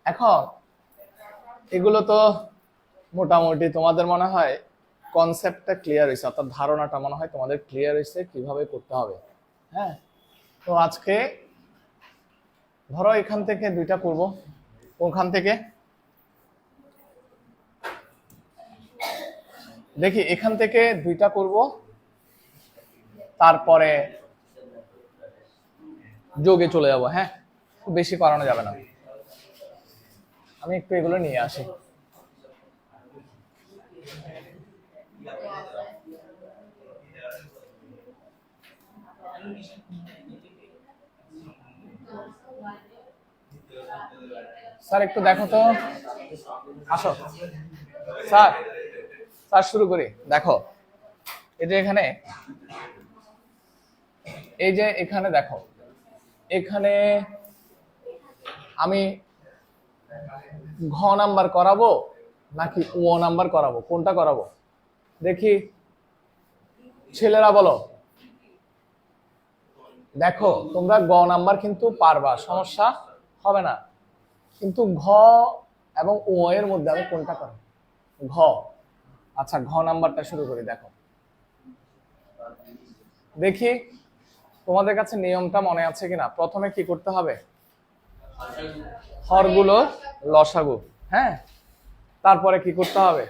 এখন এগুলো তো মোটামুটি তোমাদের মনে হয় কনসেপ্টটা ক্লিয়ার হয়েছে, অর্থাৎ ধারণাটা মনে হয় তোমাদের ক্লিয়ার হয়েছে কিভাবে করতে হবে। হ্যাঁ, তো আজকে ধরো এখান থেকে দুইটা করব, ওখান থেকে দেখি এখান থেকে দুইটা করব, তারপরে যোগে চলে যাব। হ্যাঁ, খুব বেশি করানো যাবে না, আমি একটু এগুলো নিয়ে আসি। স্যার একটু দেখো তো, আসো স্যার, স্যার শুরু করি। দেখো এই যে এখানে, এই যে এখানে দেখো, এখানে আমি ঘ নাম্বার করাবো নাকি ও নাম্বার করাবো, কোনটা করাবো দেখি, ছেলেরা বলো। দেখো তোমরা গ নাম্বার কিন্তু পারবা, সমস্যা হবে না, কিন্তু ঘ এবং ও এর মধ্যে আমি কোনটা করব? ঘ। আচ্ছা ঘ নাম্বারটা শুরু করি। দেখো দেখি তোমাদের কাছে নিয়মটা মনে আছে কিনা। প্রথমে কি করতে হবে, হরগুলো লসাগু। হ্যাঁ, তারপরে কি করতে হবে,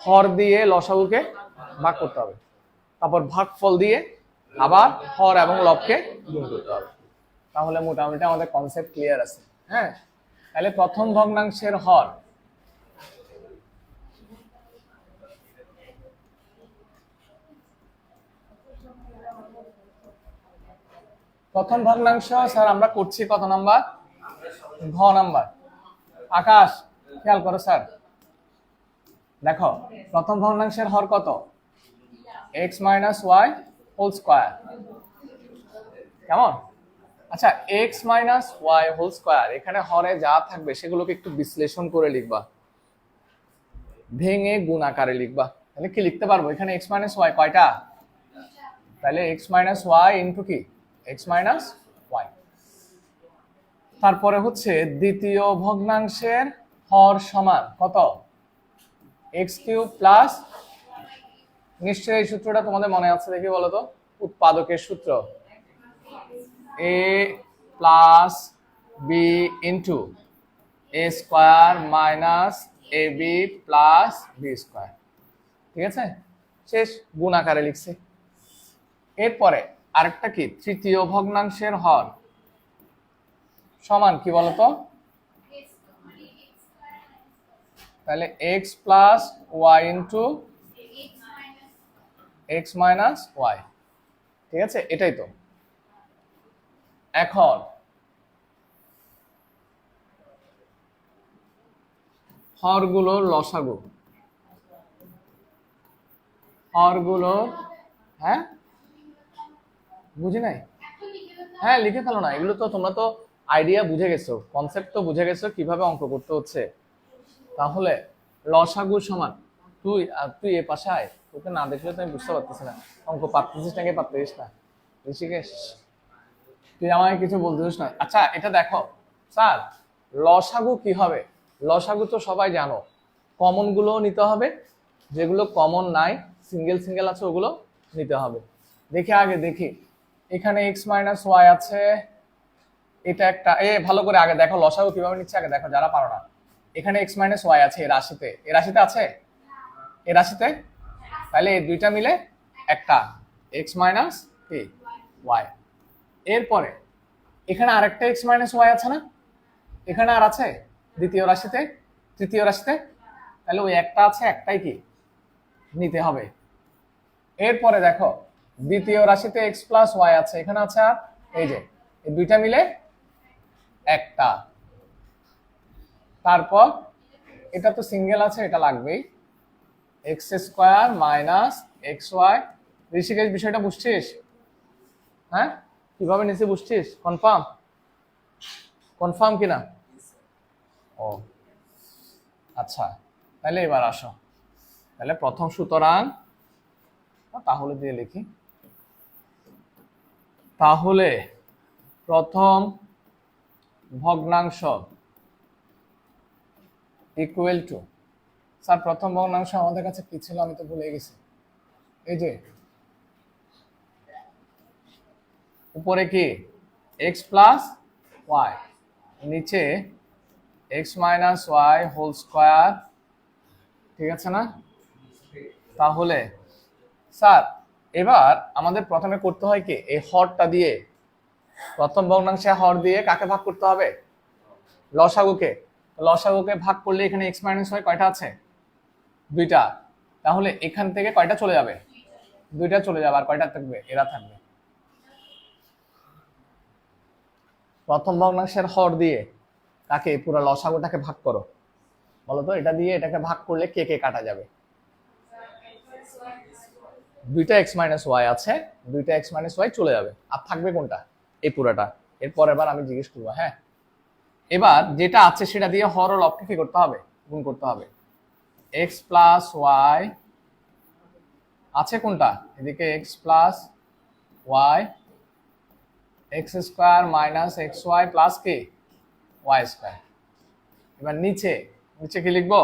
হর দিয়ে লসাগুকে ভাগ করতে হবে, তারপর ভাগফল দিয়ে আবার হর এবং লবকে গুণ করতে হবে। তাহলে মোটামুটি আমাদের কনসেপ্ট ক্লিয়ার আছে। হ্যাঁ, তাহলে প্রথম ভগ্নাংশের হর, প্রথম ভগ্নাংশ স্যার আমরা করছি কত নাম্বার, ঘ নাম্বার। আকাশ খেয়াল করো স্যার, দেখো প্রথম ভগ্নাংশের হর কত, x minus Y whole square. কেমন? আচ্ছা x minus Y whole square, এখানে হরে যা থাকবে সেগুলোকে একটু বিশ্লেষণ করে লিখবা, ভেঙে গুণ আকারে লিখবা। তাহলে কি লিখতে পারবো, এখানে এক্স মাইনাস ওয়াই কয়টা, তাহলে এক্স মাইনাস ওয়াই ইন্টু কি, এক্স মাইনাস ওয়াই। তারপরে হচ্ছে দ্বিতীয় ভগ্নাংশের হর সমান কত, এক্স কিউব প্লাস, নিশ্চয়ই এই সূত্রটা তোমাদের মনে আছে, দেখি বলো তো, উৎপাদকের সূত্র, এ plus b into a square minus a b plus b square. ঠিক আছে, শেষ, গুণ আকারে লিখছি। এরপরে আরেকটা কি, তৃতীয় ভগ্নাংশের হর সমান কি বলতো, তাহলে x plus Y into x minus y. ঠিক আছে, এটাই তো। এখন হরগুলোর লসাগু, হরগুলোর, হ্যাঁ বুঝি নাই, হ্যাঁ লিখে ফেলো না, এগুলো তো তোমরা তো আইডিয়া বুঝে গেছো, কনসেপ্ট তো বুঝে গেছো কিভাবে অঙ্ক করতে হচ্ছে। তাহলে লসাগু সমান, তুই তুই এ পাশে আয়, তোকে না দেখলে তো আমি বুঝতে পারতেছি না অঙ্ক পারতেছিস নাকি পারতেছিস না। ঋষিকেশ তুই আমাকে কিছু বলতেছিস না। আচ্ছা এটা দেখো স্যার, লসাগু কি হবে, লসাগু তো সবাই জানো, কমন গুলো নিতে হবে, যেগুলো কমন নাই সিঙ্গেল সিঙ্গেল আছে ওগুলো নিতে হবে। দেখি আগে দেখি, এখানে এক্স মাইনাস ওয়াই আছে, এটা একটা, ভালো করে আগে দেখো লসাগু কিভাবে নিচ্ছে আগে দেখো, যারা পারো না। এখানে এক্স মাইনাস ওয়াই আছে এর রাশিতে, এর রাশিতে আছে, এর রাশিতে, তাহলে এই দুইটা মিলে একটা এক্স মাইনাস কি ওয়াই। এরপরে এখানে আরেকটা এক্স মাইনাস ওয়াই আছে না, এখানে আর আছে দ্বিতীয় রাশিতে, তৃতীয় রাশিতে, তাহলে ওই একটা আছে, একটাই কি নিতে হবে। এরপরে দেখো দ্বিতীয় রাশিতে এক্স প্লাস ওয়াই আছে, এখানে আছে আর এই যে, এই দুইটা মিলে একটা। তারপর এটা তো সিঙ্গেল আছে, এটা লাগবেই, x square minus x y. Rishikesh বিষয়টা বুঝছিস? হ্যাঁ, কিভাবে নিচে বুঝছিস, কনফার্ম, কনফার্ম কিনা? ও আচ্ছা, তাহলে এবার আসো, তাহলে প্রথম সুতরাং তাহলে দিয়ে লিখি, তাহলে প্রথম ভগ্নাংশ ইকুয়াল টু, স্যার প্রথম ভগ্নাংশ আমাদের কাছে কি ছিল আমি তো ভুলে গেছি। এই যে উপরে কি এক্স প্লাস ওয়াই, নিচে x minus Y whole square, ঠিক আছে না? তাহলে স্যার এবার আমাদের প্রথমে করতে হয় কি, এই হরটা দিয়ে প্রথম ভগ্নাংশে হর দিয়ে কাকে ভাগ করতে হবে? লসাগুকে। লসাগুকে ভাগ করলে এখানে এক্স মাইনাস ওয়াই কয়টা আছে? দুইটা। তাহলে এখান থেকে কয়টা চলে যাবে? দুইটা চলে যাবে, আর কয়টা থাকবে? এরা থাকবে। প্রথম ভগ্নাংশের হর দিয়ে কাকে, পুরো লসাগুটাকে ভাগ করো, বলো তো এটা দিয়ে এটাকে ভাগ করলে কে কে কাটা যাবে? দুইটা এক্স মাইনাস ওয়াই আছে, দুইটা এক্স মাইনাস ওয়াই চলে যাবে, আর থাকবে কোনটা? এই পুরাটা। এরপর এবার আমি জিজ্ঞেস করবো, হ্যাঁ এবার যেটা আছে সেটা দিয়ে হর ও লবকে কি করতে হবে? গুণ করতে হবে। এক্স প্লাস ওয়াই আছে কোনটা? এদিকে x plus Y, x square minus x Y plus কি ওয়াই স্কোয়ার। এবার নিচে নিচে কি লিখবো?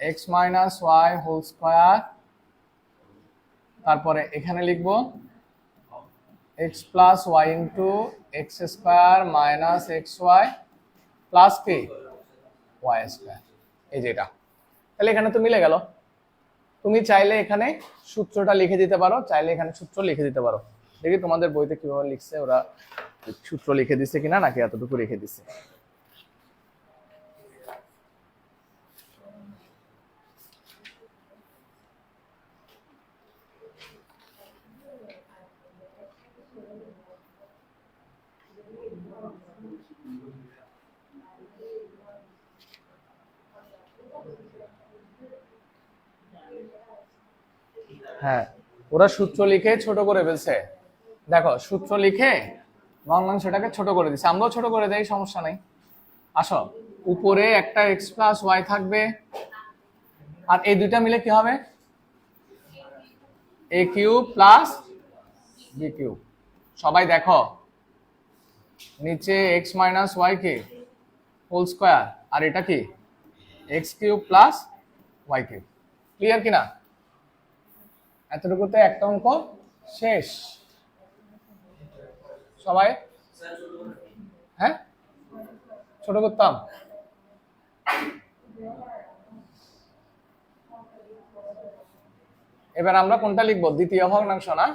X minus Y whole square, তারপরে এখানে লিখবো x plus Y into x square minus x Y plus কি ওয়াই স্কোয়ার। এই যেটা, তাহলে এখানে তো মিলে গেল। তুমি চাইলে এখানে সূত্রটা লিখে দিতে পারো, চাইলে এখানে সূত্র লিখে দিতে পারো। দেখি তোমাদের বইতে কিভাবে লিখছে ওরা, সূত্র লিখে দিছে কিনা, নাকি এতটুকু লিখে দিছে। হ্যাঁ ওরা সূত্র লিখে ছোট করে ফেলছে। দেখো সূত্র লিখে ভগ্নাংশটাকে ছোট করে দিচ্ছে, আমরাও ছোট করে দেই, সমস্যা নাই। আসো, উপরে একটা এক্স প্লাস ওয়াই থাকবে, আর এই দুইটা মিলে কি হবে? A cube plus B cube. সবাই দেখো নিচে এক্স মাইনাস ওয়াই কি হোল স্কোয়ার, আর এটা কি x cube plus Y cube. Clear কিনা? এতটুকুতে একটা অঙ্ক শেষ। সবাই হ্যাঁ ছোট করতাম। এবার আমরা কোনটা লিখবো? দ্বিতীয় ভগ্নাংশ না?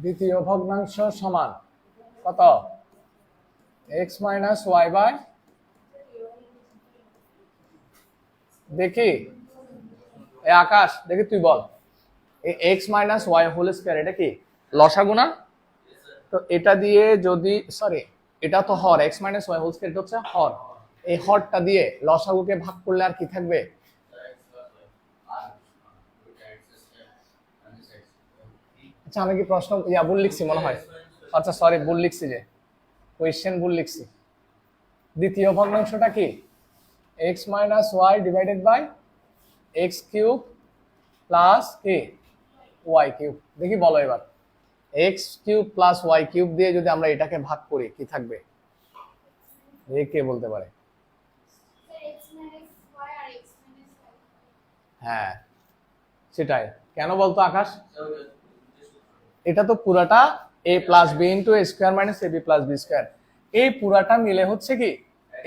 দ্বিতীয় ভগ্নাংশ সমান কত? এক্স মাইনাস ওয়াই বাই, দেখি এ আকাশ দেখি তুই বল, এই x minus Y whole square এটা কি লসাগু না? তো এটা দিয়ে যদি, সরি এটা তো হর, X minus Y whole square এটা হচ্ছে হর, এই হরটা দিয়ে লসাগুকে ভাগ করলে আর কি থাকবে? আচ্ছা আমি কি প্রশ্ন ভুল লিখছি মনে হয়? আচ্ছা সরি ভুল লিখছি, যে কোয়েশ্চেন ভুল লিখছি। দ্বিতীয় ভগ্নাংশটা কি x minus y divided by x cube plus কি ওয়াই কিউব। দেখি বলো এবার, x cube plus Y cube দিয়ে যদি আমরা এটাকে ভাগ করি কি থাকবে? কে বলতে পারে? হ্যাঁ সেটাই, কেন বলতো আকাশ? এটা তো পুরাটা এ plus b into a square minus a b plus b square, এই পুরাটা মিলে হচ্ছে কি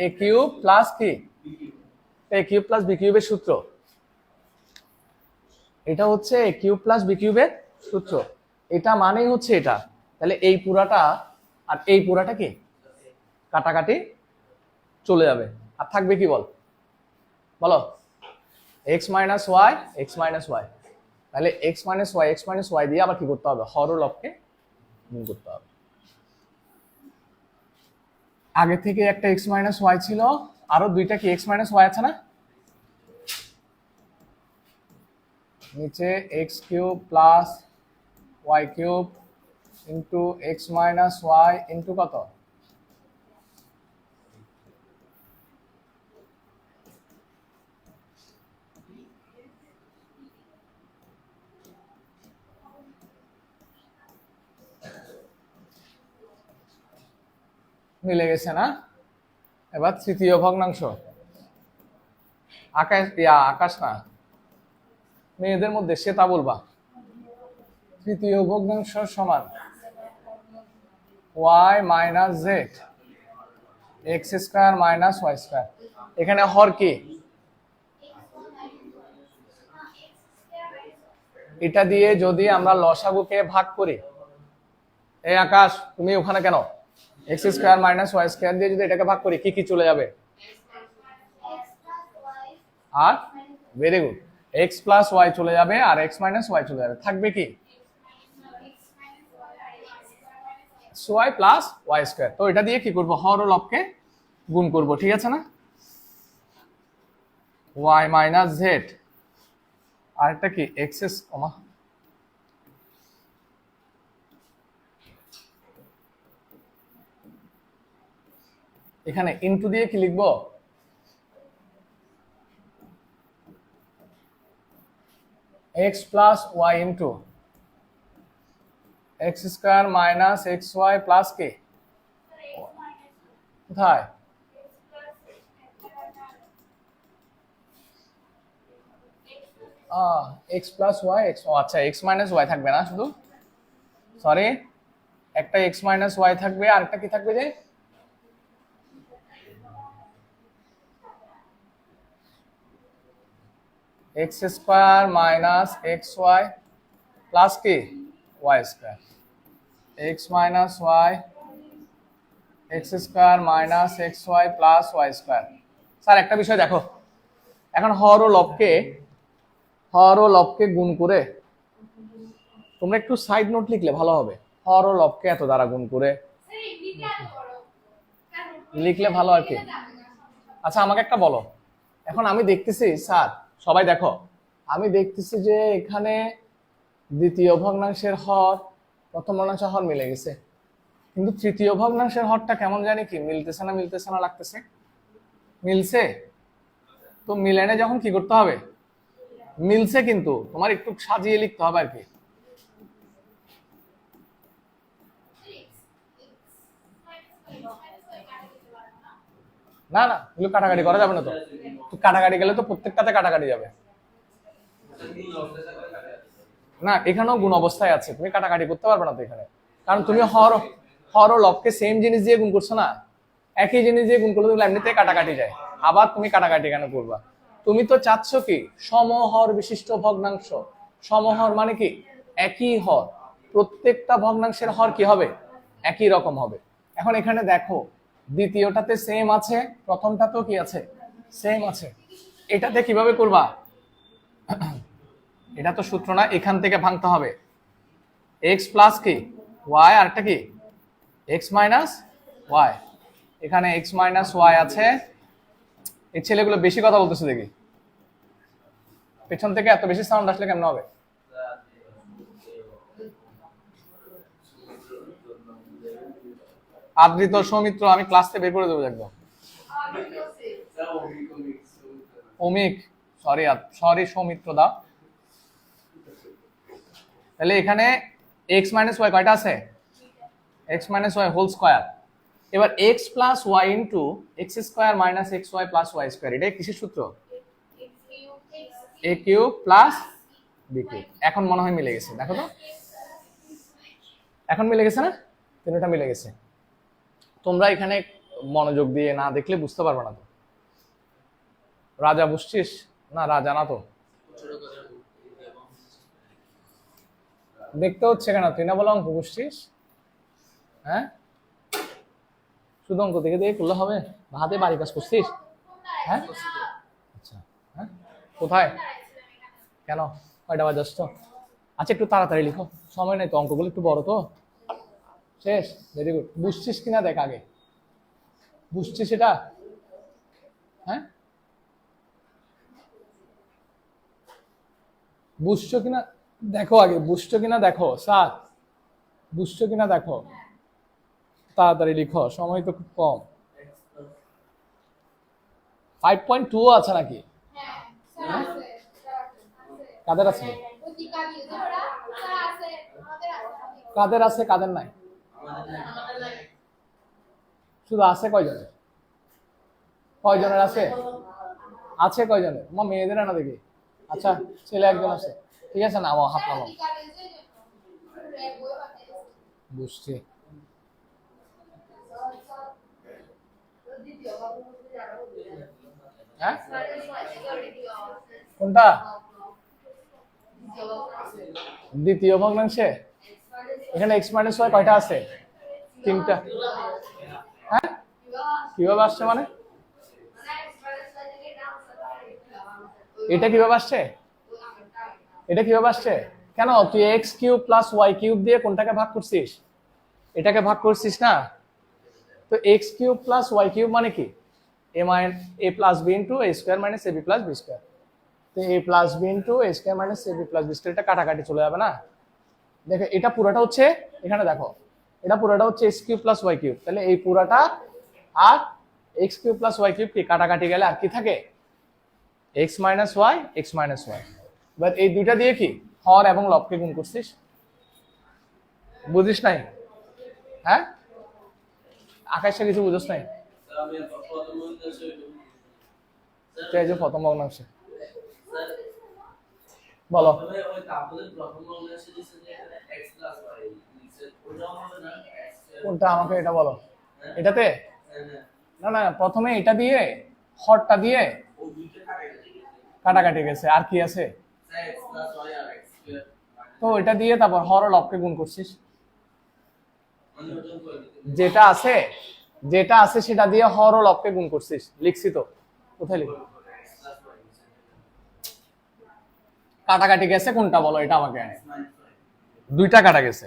এ কিউব প্লাস কি এ কিউব প্লাস বি কিউবের সূত্র। এটা হচ্ছে এ কিউব প্লাস বি কিউবের সূত্র, এটা মানেই হচ্ছে এটা। তাহলে এই পুরাটা আর এই পুরাটা কি কাটাকাটি চলে যাবে, আর থাকবে কি বলো x minus Y x minus y. তাহলে এক্স মাইনাস ওয়াই দিয়ে আবার কি করতে হবে? হর ও লবকে গুণ করতে হবে। আগে থেকে একটা এক্স মাইনাস ওয়াই ছিল, আরো দুইটা কি এক্স মাইনাস ওয়াই আছে না? নিচে x cube plus Y cube into x minus y into কত? মিলে গেছে না? এবার তৃতীয় ভগ্নাংশ, আকাশ আকাশ না, মেয়েদের মধ্যে শ্বেতা বলবা। তৃতীয় ভগ্নাংশ সমান y minus z x square minus y square. এখানে হর কি? এটা দিয়ে যদি আমরা লসাগুকে ভাগ করি, এই আকাশ তুমি ওখানে কেন, x square minus y square দিয়ে যদি এটাকে ভাগ করি, কি কি চলে যাবে? আর very good, x plus y চলে যাবে আর এক্স মাইনাস ওয়াই চলে যাবে, থাকবে কি ওয়াই প্লাস ওয়াই স্কোয়ার। তো এটা দিয়ে কি করব, হর ও লবকে গুণ করব, ঠিক আছে না? ওয়াই মাইনাস জেড আর একটা কি এক্স কমা, এখানে ইনটু দিয়ে কি লিখবো, x plus Y into x square minus x Y plus কে, কোথায় এক্স প্লাস ওয়াই এক্স, আচ্ছা এক্স মাইনাস ওয়াই থাকবে না শুধু, সরি একটা এক্স মাইনাস ওয়াই থাকবে আর একটা কি থাকবে যে X square minus x Y plus কি Y square, X minus Y x square minus x Y plus Y square. Sir একটা বিষয় দেখো, এখন হর ও লবকে গুণ করে, তোমরা একটু সাইড নোট লিখলে ভালো হবে, হর ও লবকে এত দ্বারা গুণ করে লিখলে ভালো আর কি। আচ্ছা আমাকে একটা বলো, এখন আমি দেখতেছি স্যার, সবাই দেখো, আমি দেখতেছি যে এখানে দ্বিতীয় ভগ্নাংশের হর প্রথম ভগ্নাংশের হর মিলে গেছে, কিন্তু তৃতীয় ভগ্নাংশের হরটা কেমন জানি কি মিলতেছে না লাগতেছে, মিলছে তো মিলেনে যখন কি করতে হবে, মিলছে কিন্তু তোমার একটু সাজিয়ে লিখতে হবে আর কি। না না এগুলো কাটাকাটি করা যাবে না, তো কাটাকাটি গেলে তো প্রত্যেকটাতে কাটাকাটি যাবে না, এখানেও গুণ অবস্থায় আছে, তুমি কাটাকাটি করতে পারবে না তো এখানে, কারণ তুমি হর ও লবকে সেম জিনিস দিয়ে গুণ করছো না, একই জিনিস দিয়ে গুণ করলে এমনিতে কাটাকাটি যায়, আবার তুমি কাটাকাটি কেন করবা? তুমি তো চাচ্ছ কি সমহর বিশিষ্ট ভগ্নাংশ, সমহর মানে কি একই হর, প্রত্যেকটা ভগ্নাংশের হর কি হবে একই রকম হবে। এখন এখানে দেখো দ্বিতীয়টাতে সেম আছে, প্রথমটাতেও কি আছে সেম আছে, এটাতে কিভাবে করবা, এটা তো সূত্র না, এখান থেকে ভাঙতে হবে, এক্স প্লাস কি ওয়াই আর একটা কি এক্স মাইনাস ওয়াই, এখানে এক্স মাইনাস ওয়াই আছে। এই ছেলেগুলো বেশি কথা বলতেছে দেখি, পেছন থেকে এত বেশি সাউন্ড আসলে কেমন হবে? আদৃত সৌমিত্র আমি ক্লাস থেকে বের করে দেবো একদম, অমিক সরি সৌমিত্র দা। তাহলে এখানে এক্স মাইনাস ওয়াই কয়টা আছে, X minus Y whole square, এবার X plus Y into x square minus x Y plus Y square, এটাই কিসের সূত্র, A cube plus B cube. এখন মনে হয় মিলে গেছে, দেখো তো এখন মিলে গেছে না, তিনটা মিলে গেছে। তোমরা এখানে মনোযোগ দিয়ে না দেখলে বুঝতে পারবে না তো। রাজা বুঝছিস না, রাজা না তো, দেখতে হচ্ছে কেন, তুই না বলো অঙ্ক বুঝছিস, হ্যাঁ শুধু অঙ্ক দেখে দেখে করলে হবে, হাতে বাড়ি কাজ করছিস, হ্যাঁ আচ্ছা হ্যাঁ কোথায় কেন কয়টা বাজাস তো, আচ্ছা একটু তাড়াতাড়ি লিখো, সময় নেই তো, অঙ্কগুলো একটু বড় তো। শেষ, ভেরি গুড। বুঝছিস কিনা দেখ আগে, বুঝছিস এটা, হ্যাঁ বুঝছো কিনা দেখো আগে, বুঝছো কিনা দেখো স্যার, বুঝছো কিনা দেখো, তাড়াতাড়ি লিখো, সময় তো খুব কম। 5.2 আছে নাকি, কাদের আছে, কাদের আছে কাদের নাই, শুধু আছে কয়জনের? কয়জনের আছে? আছে কয়জনের? আমার মেয়েদের না দেখি। আচ্ছা, ছেলে একজন আছে। ঠিক আছে, নামাও, হাত নামাও। বুঝছি। হ্যাঁ, কোনটা? দ্বিতীয় ভগ্নাংশে এখানে x মাইনাস ওয়াই কয়টা আছে? 3টা। হ্যাঁ, কিভাবে আসছে মানে? এটা কিভাবে আসছে? এটা কিভাবে আসছে? কেন তুই x cube plus Y cube দিয়ে কোনটাকে ভাগ করছিস? এটাকে ভাগ করছিস না? তো x cube plus Y cube মানে কি? A plus b into a square minus a b plus b square. তো a plus b into a square minus a b plus b square, এটা কাটাকাটি চলে যাবে না? দেখো এটা পুরোটা হচ্ছে, এখানে দেখো এটা পুরোটা হচ্ছে X cube plus Y cube, তাহলে এই পুরাটা আর X cube plus Y cube কি কাটাকাটি গেলে আর কি থাকে? X minus Y, x minus Y. এবার এই দুইটা দিয়ে কি হর এবং লবকে গুণ করছিস? বুঝিস নাই? হ্যাঁ, আকাশে কিছু বুঝিস নাই? এই যে প্রথম ভগ্নাংশে বলো। কোনটা আমাকে এটা বলো। এটাতে না না, প্রথমে এটা দিয়ে হরটা দিয়ে কাটাকাটি গেছে, আর কি আছে? তো এটা দিয়ে তারপর হর ও লবকে গুণ করছিস। যেটা আছে, যেটা আছে সেটা দিয়ে হর ও লবকে গুণ করছিস, লিখছি তো। কোথায় লিখি? কাটাকাটি গেছে কোনটা বলো এটা আমাকে। দুইটা কাটা গেছে,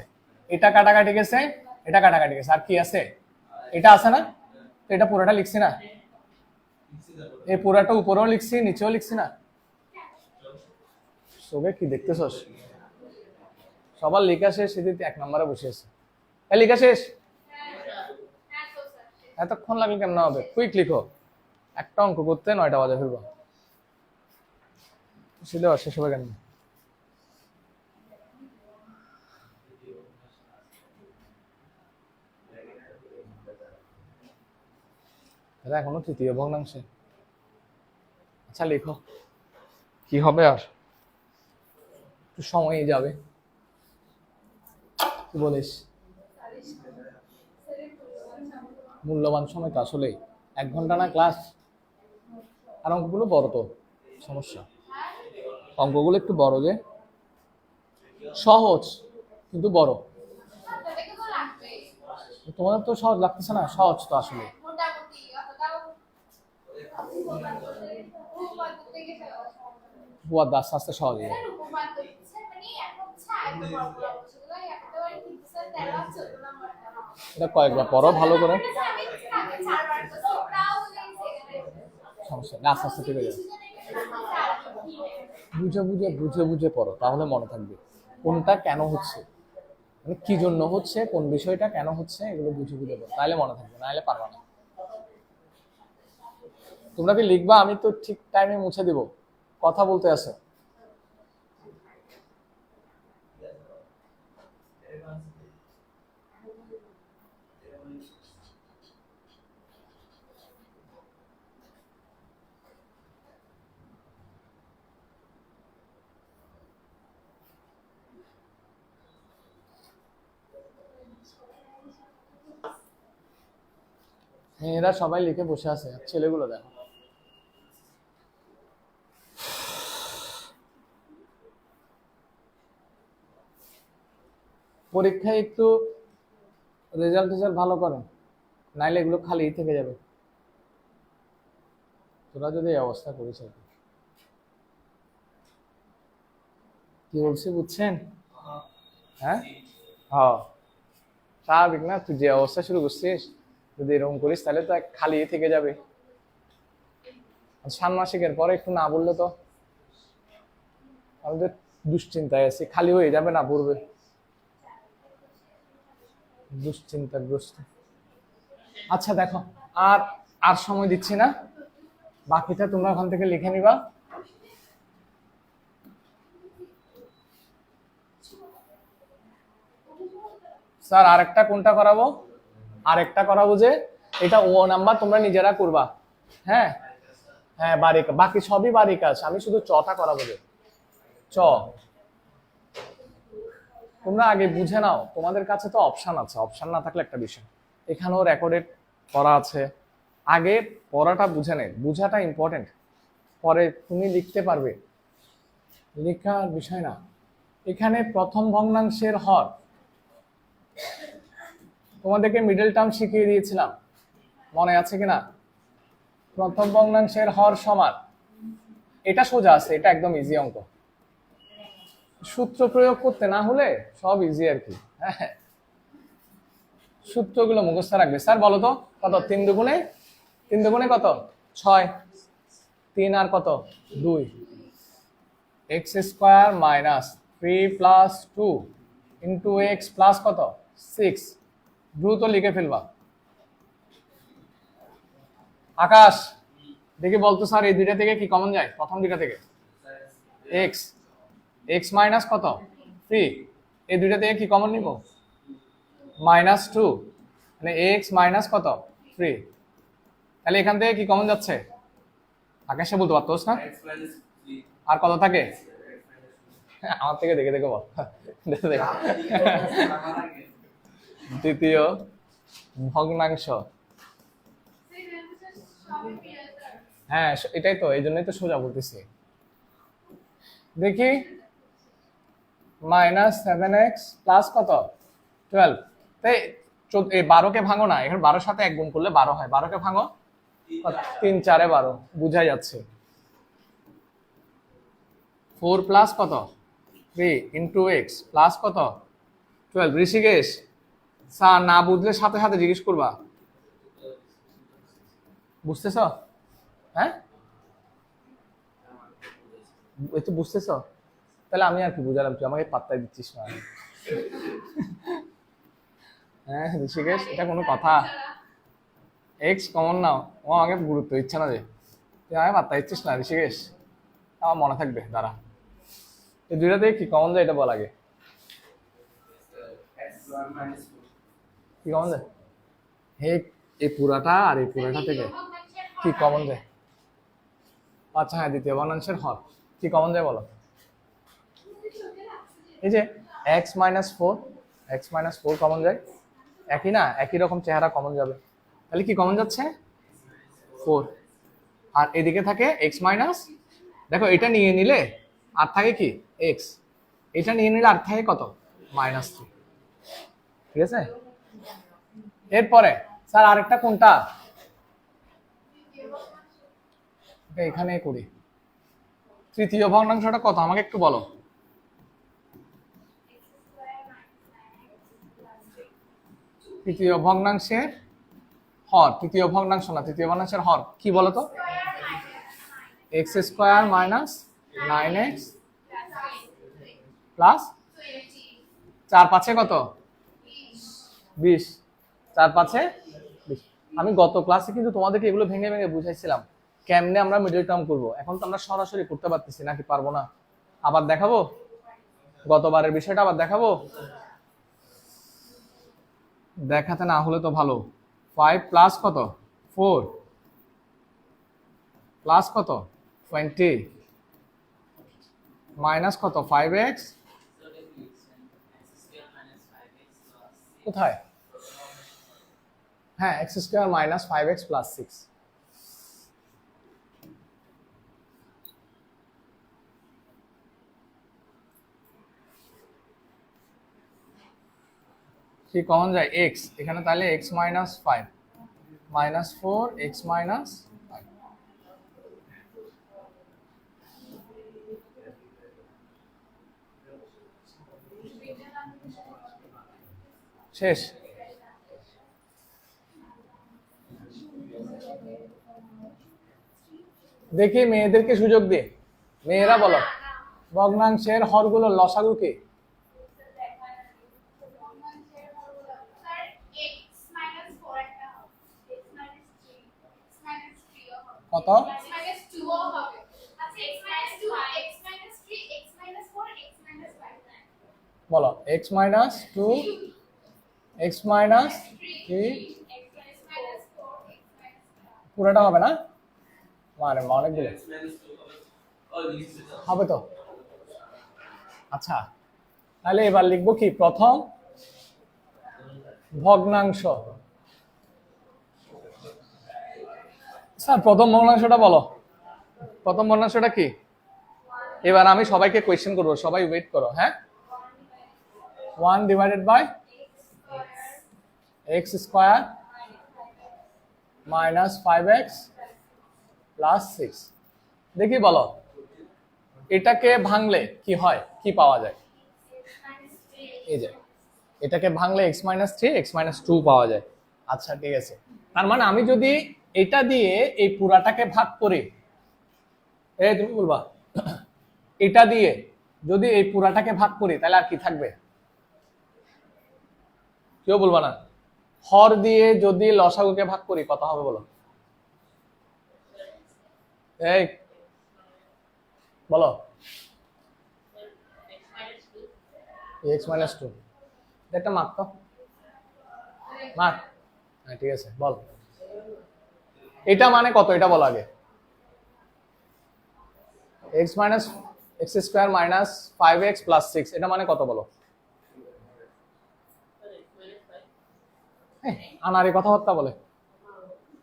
এটা কাটাকাটি গেছে, এটা কাটাকাটি গেছে, আর কি আছে? এটা আছে না? তো এটা পুরোটা লিখছি না? এই পুরোটা উপরেও লিখছি, নিচেও লিখছি না? সবে কি দেখতেছস? সবার লেখা শেষ, সেদিন 1 নম্বরে বসে আছে। লেখা শেষ? এতক্ষণ লাগলে কেমন হবে? কুইক লিখো। একটা অঙ্ক করতে 9টা বাজে ফিরবো। সিলেবাস শেষ হবে কেন? এখনো তৃতীয় ভগ্নাংশে। আচ্ছা লিখো, কি হবে আর একটু সময়ই যাবে। কি বলিস? মূল্যবান সময় তো আসলেই 1 ঘন্টা না ক্লাস। আর অঙ্কগুলো বড় তো সমস্যা, অঙ্কগুলো একটু বড়, যে সহজ কিন্তু বড়। তোমাদের তো সহজ লাগতেছে না? সহজ তো আসলে। আস্তে আস্তে সহজ হয়ে যাবে। এটা কয়েকবার পড়ো ভালো করে, সমস্যা না, আস্তে আস্তে ঠিক হয়ে যাবে। বুঝে বুঝে বুঝে বুঝে পড়ো, তাহলে মনে থাকবে কোনটা কেন হচ্ছে, মানে কি জন্য হচ্ছে, কোন বিষয়টা কেন হচ্ছে, এগুলো বুঝে বুঝে পড়ো, তাহলে মনে থাকবে, নাহলে পারবা না। তোমরা কি লিখবা? আমি তো ঠিক টাইমে মুছে দিব, কথা বলতে আছে। মেয়েরা সবাই লিখে বসে আছে, ছেলেগুলো দেখো। পরীক্ষায় একটু রেজাল্ট ভালো করেন, নাইলে এগুলো খালি থেকে যাবে। তোরা যদি এই অবস্থা করিস আর কি। কি বলছি বুঝছেন? হ্যাঁ হ্যাঁ, স্বাভাবিক না? তুই যে অবস্থা শুরু করছিস, যদি এরকম করিস তাহলে তো খালি থেকে যাবে। ষান্মাসিকের পরে একটু না বললে তো আমাদের দুশ্চিন্তায় আছি, খালি হয়ে যাবে না, পড়বে দুশ্চিন্তাগ্রস্ত। আচ্ছা দেখো, আর আর সময় দিচ্ছি না, বাকিটা তোমরা ওখান থেকে লিখে নিবা। স্যার আরেকটা কোনটা করাবো? আরেকটা করাবো যে এটা ও নাম্বার তোমরা নিজেরা করবা। হ্যাঁ হ্যাঁ বাড়ি বাকি সবই বাড়ি কাজ, আমি শুধু চটা করাবো যে চ। তোমরা আগে বুঝে নাও, তোমাদের কাছে তো অপশন আছে, অপশন না থাকলে একটা বিষয়। এখানেও রেকর্ডেড করা আছে, আগে পড়াটা বুঝে নে, বুঝাটা ইম্পর্টেন্ট, পরে তুমি লিখতে পারবে, লেখার বিষয় না। এখানে প্রথম ভগ্নাংশের হর তোমাদেরকে মিডল টার্ম শিখিয়ে দিয়েছিলাম, মনে আছে কিনা? প্রথম ভগ্নাংশের হর সমান, এটা সোজা আছে, এটা একদম ইজি অঙ্ক, সূত্র প্রয়োগ করতে না হলে সব ইজি আর কি। হ্যাঁ সূত্রগুলো মুখস্থ রাখবে। স্যার বলো তো কত, 3 দুগুণে কত 6, 3 আর কত 2, x square minus 3 plus 2 into x plus কত 6। দ্রুত লিখে ফেলবা। আকাশ দেখি বলতো স্যার এই দুইটা থেকে কি কমন যায়? প্রথম দুইটা থেকে এক্স, এক্স মাইনাস কত 3, এই দুইটা থেকে কি কমন নিব? -2, মানে এক্স মাইনাস কত 3। তাহলে এখান থেকে কি কমন যাচ্ছে? আকাশে বলতে পারতোস না? আর কত থাকে? আমার থেকে দেখে দেখে বল। দ্বিতীয় ভগ্নাংশ, হ্যাঁ এটাই তো, এই জন্যই তো সোজা বলতেছি। দেখি -7x প্লাস কত 12, তাই 12কে ভাঙো না, এখানে 12 সাথে 1 গুণ করলে 12 হয়, 12কে ভাঙো 3 4 12, বুঝাই যাচ্ছে। 4 প্লাস কত 3 ইন্টু এক্স প্লাস কত 12। ঋষিকেশ স্যার না বুঝলে সাথে সাথে জিজ্ঞেস করবা, বুঝতেছ? হ্যাঁ একটু বুঝতেছ? তাহলে আমি আর কি বুঝালাম, তুই আমাকে পাত্তাই দিচ্ছিস না। হ্যাঁ ঋষিকেশ এটা কোনো কথা? এক্স কমন নাও, ও আমাকে গুরুত্ব দিচ্ছে না যে, তুই আমাকে পাত্তা দিচ্ছিস না ঋষিকেশ। আমার মনে থাকবে, দাঁড়া এই দুইটা থেকে কি কমন যায় এটা বল আগে। কি কমন যায়? হে এই পুরাটা আর এই পুরাটা থেকে কি কমন যায়? আচ্ছা হ্যাঁ দ্বিতীয় ভগ্নাংশের হর কি কমন যায় বলো? এই যে x-4, x-4 কমন যায়, একই না, একই রকম চেহারা কমন যাবে। তাহলে কি কমন যাচ্ছে 4, আর এদিকে থাকে x মাইনাস, দেখো এটা নিয়ে নিলে আর থাকে কি x, এটা নিয়ে নিলে আর থাকে কত -3, ঠিক আছে? এরপরে স্যার আরেকটা কোনটা, এখানে করি। তৃতীয় ভগ্নাংশটা কত আমাকে একটু বলো। তৃতীয় ভগ্নাংশের হর, তৃতীয় ভগ্নাংশ না, তৃতীয় ভগ্নাংশের হর কি বলতো? X square minus 9x plus 4 5 কত 20, 4 5 20। আমি গত ক্লাসে কিন্তু তোমাদেরকে এগুলো ভেঙে ভেঙে বুঝাইছিলাম কেমনে আমরা মিডল টার্ম করব। এখন তো আমরা সরাসরি করতে পারতেছি নাকি পারবো না? আবার দেখাবো গতবারের বিষয়টা, আবার দেখাবো। দেখাতে না হলে তো ভালো। 5 প্লাস কত 4 প্লাস কত 20 মাইনাস কত 5x, কোথায়? হ্যাঁ x square minus 5x plus 6। কি কমন যায় x এখানে, তাহলে x মাইনাস 5 -4 x মাইনাস 5। শেষ। দেখি মেয়েদেরকে সুযোগ দিয়ে, মেয়েরা বলো ভগ্নাংশের হরগুলোর লসাগু কি? কত? বলো x মাইনাস 2 x মাইনাস 3 পুরোটা হবে না, মানে অনেকগুলো হবে তো। আচ্ছা, তাহলে এবার লিখবো কি, প্রথম ভগ্নাংশ। স্যার প্রথম ভগ্নাংশটা বলো, প্রথম ভগ্নাংশটা কি? এবার আমি সবাইকে কোয়েশ্চেন করবো, সবাই ওয়েট করো। হ্যাঁ, 1 divided by x square minus 5x plus 6। দেখি বলো, এটাকে ভাঙলে কি হয়, কি পাওয়া যায়? এই যে এটাকে ভাঙলে x মাইনাস 3 x মাইনাস 2 পাওয়া যায়। আচ্ছা ঠিক আছে, তার মানে আমি যদি এটা দিয়ে এই পুরাটাকে ভাগ করি, এই তুমি বলবা, এটা দিয়ে যদি এই পুরাটাকে ভাগ করি তাহলে আর কি থাকবে? কেউ বলবা না? হর দিয়ে যদি লসাগুকে ভাগ করি কত হবে বলো? এই বলো, x মাইনাস 2। এটা মাপ তো, মাপ। হ্যাঁ ঠিক আছে, বল এটা মানে কত, এটা বলো আগে। x minus x square minus 5x plus 6, এটা মানে কত বলো? আনারে কথাবার্তা বলে।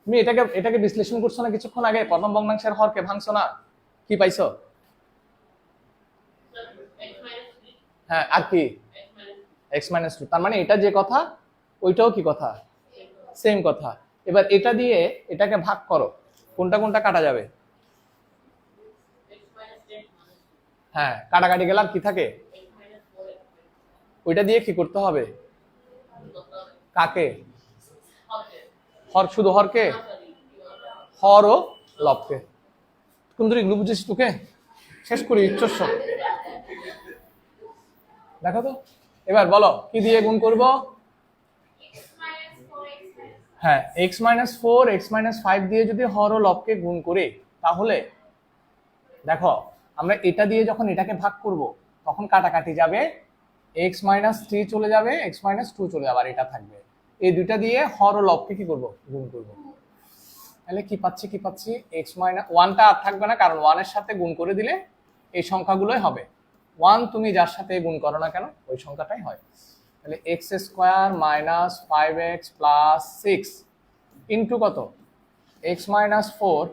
তুমি এটাকে এটাকে বিশ্লেষণ করছো না কিছুক্ষণ আগে, প্রথম ভগ্নাংশের হরকে ভাঙছো না, কি পাইছো? হ্যাঁ, আর কি x মাইনাস 2, তার মানে এটা যে কথা ওইটাও কি কথা, সেম কথা। এবার এটা দিয়ে এটাকে ভাগ করো, কোনটা কোনটা কাটা যাবে? হ্যাঁ, কাটাকাটি গেলে আর কি থাকে? ওইটা দিয়ে কি করতে হবে? কাকে? হর, শুধু হরকে? হর ও লবকে। কোন ধরে এগুলো বুঝেছিস তোকে? শেষ করি উচ্চস্ব। দেখো তো, এবার বলো কি দিয়ে গুণ করব? হ্যাঁ, x মাইনাস 4 x মাইনাস 5 দিয়ে যদি হর ও লবকে গুণ করি, তাহলে দেখো আমরা এটা দিয়ে যখন এটাকে ভাগ করব তখন কাটাকাটি যাবে, x মাইনাস 3 চলে যাবে, x মাইনাস 2 চলে যাবে, আর এটা থাকবে। এই দুইটা দিয়ে হর ও লবকে কি করব, গুণ করব। তাহলে কি পাচ্ছি, কি পাচ্ছি, x মাইনাস 1টা আর থাকবে না, কারণ 1 এর সাথে গুণ করে দিলে এই সংখ্যাগুলোই হবে। 1 তুমি যার সাথে গুণ করো না কেন ওই সংখ্যাটাই হয়। তাহলে x square minus 5x plus 6 into কত, x মাইনাস 4,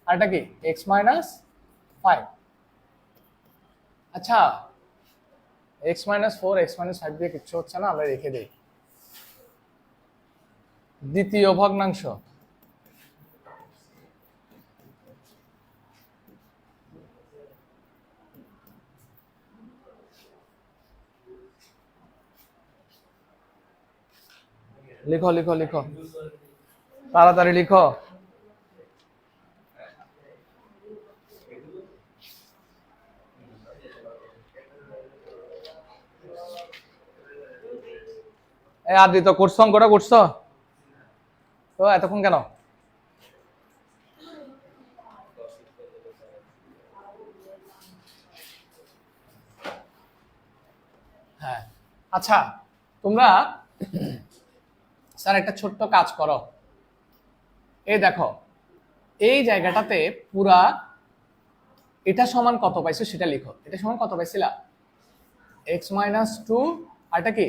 আর এটা কি x মাইনাস 5। আচ্ছা, x মাইনাস 4 x মাইনাস 5 দিয়ে কিচ্ছু হচ্ছে না, আমরা রেখে দিই। দ্বিতীয় ভগ্নাংশ, লিখো লিখো লিখো, তাড়াতাড়ি লিখো। এই আদি তো করছো, অঙ্কটা করছো তো এতক্ষণ কেন? হ্যাঁ, আচ্ছা তোমরা স্যার একটা ছোট্ট কাজ করো, এই দেখো এই জায়গাটাতে পুরা এটা সমান কত পাইছো সেটা লিখো। এটা সমান কত পাইছিলা? x মাইনাস 2, আর এটা কি,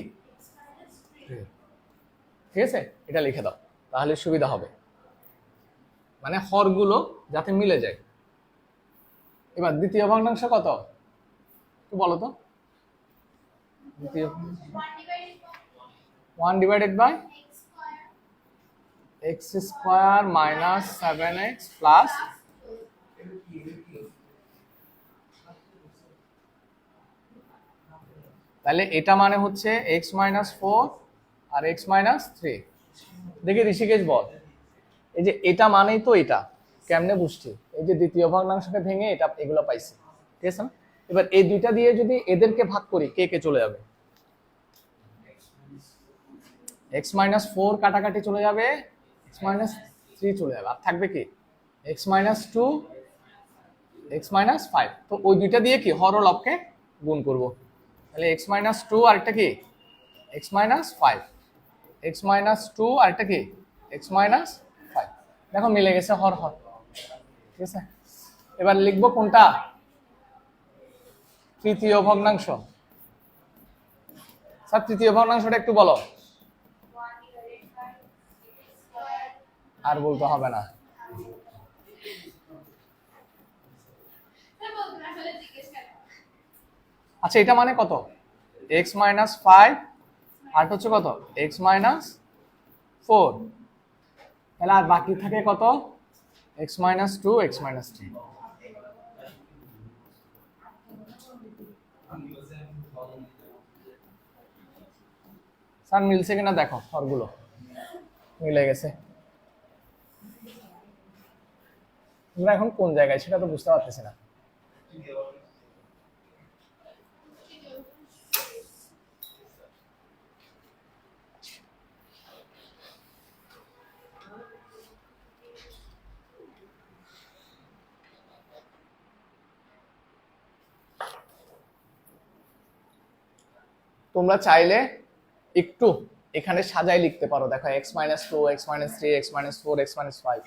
ঠিক আছে, এটা লিখে দাও তাহলে সুবিধা হবে, মানে হরগুলো যাতে মিলে যায়। এবার দ্বিতীয় ভগ্নাংশ কত একটু বলো তো? দ্বিতীয় 1 divided by x square minus 7x plus, তাহলে এটা মানে হচ্ছে x মাইনাস 4 আর x মাইনাস 3। দেখি ঋষিকেশ বল, এই যে এটা মানেই তো এটা, কেমনে বুঝছি? এই যে দ্বিতীয় ভগ্নাংশকে ভেঙে এটা এগুলো পাইছি, ঠিক আছে না? এবার এই দুইটা দিয়ে যদি এদেরকে ভাগ করি কে কে চলে যাবে? x মাইনাস 4 কাটাকাটি চলে যাবে, x মাইনাস 3 চলে যাবে, আর থাকবে কি x মাইনাস 2 x মাইনাস 5। তো ওই দুইটা দিয়ে কি হর ও লবকে গুণ করব, তাহলে x মাইনাস 2 আর একটা কি x মাইনাস 5, x মাইনাস 2 আর একটা কি x মাইনাস 5। দেখো মিলে গেছে, হর হর। ঠিক আছে, এবার লিখবো কোনটা? তৃতীয় ভগ্নাংশ। স্যার তৃতীয় ভগ্নাংশটা একটু বলো। আর বলতে হবে না। আচ্ছা এটা মানে কত? x মাইনাস 5 আর হচ্ছে কত? x minus 4। তাহলে আর বাকি থাকে কত? x minus 2, x minus 3। Sir মিলছে কিনা দেখো, হরগুলো মিলে গেছে। আমরা এখন কোন জায়গায় সেটা তো বুঝতে পারতেছি না। তোমরা চাইলে একটু এখানে সাজাই লিখতে পারো। দেখো x minus 2, x minus 3, x minus 4, x minus 5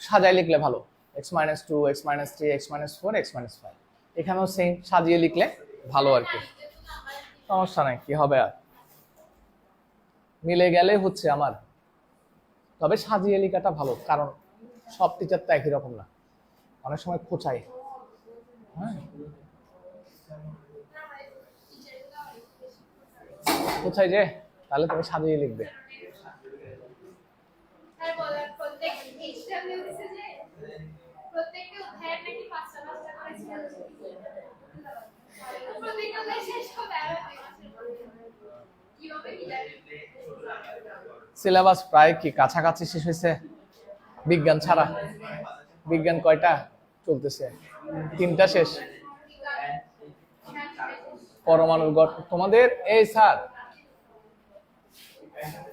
সাজাই লিখলে ভালো। x minus 2, x minus 3, x minus 4, x minus 5 এখানেও সেম সাজিয়ে লিখলে ভালো আর কি, সমস্যা নাই। কি হবে আর, মিলে গেলে হচ্ছে আমার। তবে সাজিয়ে লেখাটা ভালো, কারণ সব টিচার তো একই রকম না, অনেক সময় খোঁচায়। হ্যাঁ খোঁচায় যে, তাহলে তুমি সাজিয়ে লিখবে। সিলেবাস প্রায় কি কাছাকাছি শেষ হয়েছে বিজ্ঞান ছাড়া? বিজ্ঞান কয়টা চলতেছে? 3টা শেষ। পরমাণুর গঠন তোমাদের, এই স্যার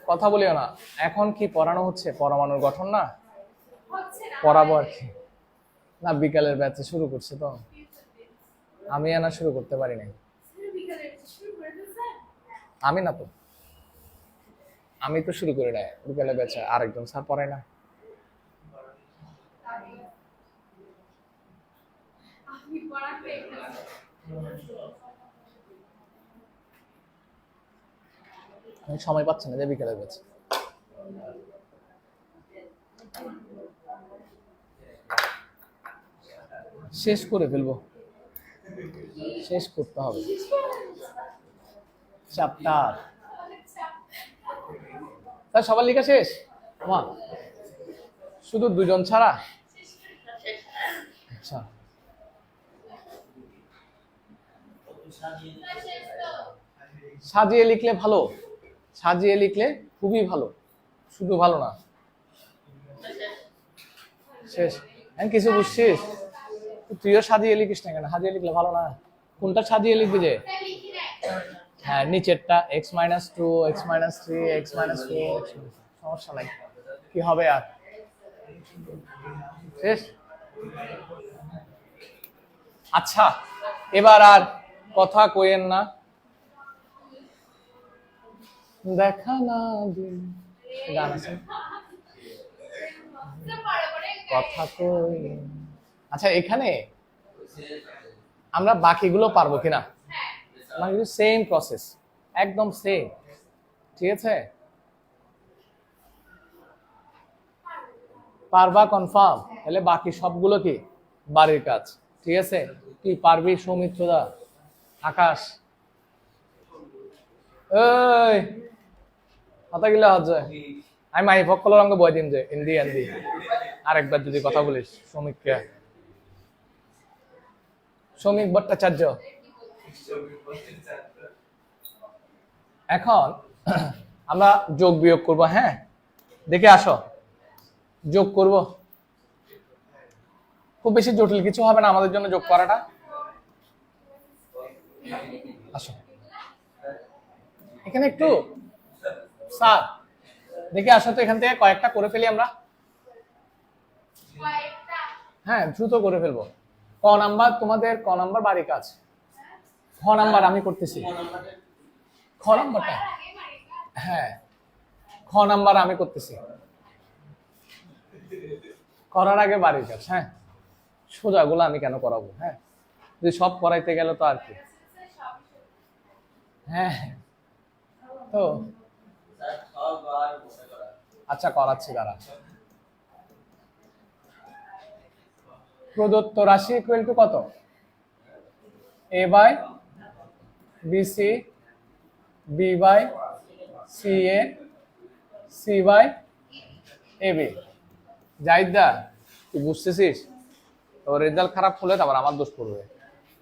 কথা বলিও না, এখন কি পড়ানো হচ্ছে? পরমাণুর গঠন না পড়াবো আর কি। না বিকালের ব্যাচে শুরু করছে তো, আমি আনা শুরু করতে পারি নাই। আমি না তো, আমি তো শুরু করি নাই। বিকালের ব্যাচে আরেকজন স্যার পড়ায় না। আমি সময় পাচ্ছি না যে বিকালের ব্যাচে। শেষ করে ফেলবো, শেষ করতে হবে চ্যাপ্টার। স্যার সবার লেখা শেষ? মা শুধু 2 জন ছাড়া? আচ্ছা সাজিয়ে লিখলে ভালো, সাজিয়ে লিখলে খুবই ভালো, শুধু ভালো না। শেষ? আমি কিছু বুঝছিস? তুইও সাজিয়ে লিখিস না কেন? সাজিয়ে লিখলে ভালো না? কোনটা সাজিয়ে লিখবি যে? হ্যাঁ নিচেরটা x minus 2, x minus 3, x minus 4, সমস্যা নাই। কি হবে আর, শেষ? আচ্ছা এবার আর কথা কইেন না, দেখা না দিন গান আছে, কথা কই। আচ্ছা এখানে আমরা বাকিগুলো পারবো কিনা? মানে সেম প্রসেস, একদম সেম। ঠিক আছে, পারবা কনফার্ম? তাহলে বাকি সবগুলো কি বাড়ির কাজ। ঠিক আছে, কি পারবি? সৌমিত্রদা, আকাশ, এই কথা গিলা হচ্ছে। আমি মাই ভক্কলের অঙ্গে বই দিন যে হিন্দি হিন্দি আরেকবার যদি কথা বলিস। শ্রমিককে, শ্রমিক ভট্টাচার্য। এখন আমরা যোগ বিয়োগ করব। হ্যাঁ দেখে আসো, যোগ করব। খুব বেশি জটিল কিছু হবে না আমাদের জন্য যোগ করাটা। আসো এখানে একটু স্যার দেখে আসো তো, এখান থেকে কয়েকটা করে ফেলি আমরা। হ্যাঁ দ্রুত করে ফেলবো। ক নাম্বার তোমাদের, ক নাম্বার বাড়ি কাজ। খ নাম্বার আমি করতেছি, খ নাম্বারটা। হ্যাঁ খ নাম্বার আমি করতেছি। করার আগে বাড়ির কাজ, হ্যাঁ সোজাগুলো আমি কেন করাবো, হ্যাঁ যদি সব করাইতে গেলে তো আর কি। হ্যাঁ তো আচ্ছা করাচ্ছি দাঁড়া। প্রদত্ত রাশি ইকুয়াল টু কত? A by BC, B by C A, C by A B. Jahida তুই বুঝতেছিস? তোর রেজাল্ট খারাপ হলে তারপর আমার দোষ পড়বে,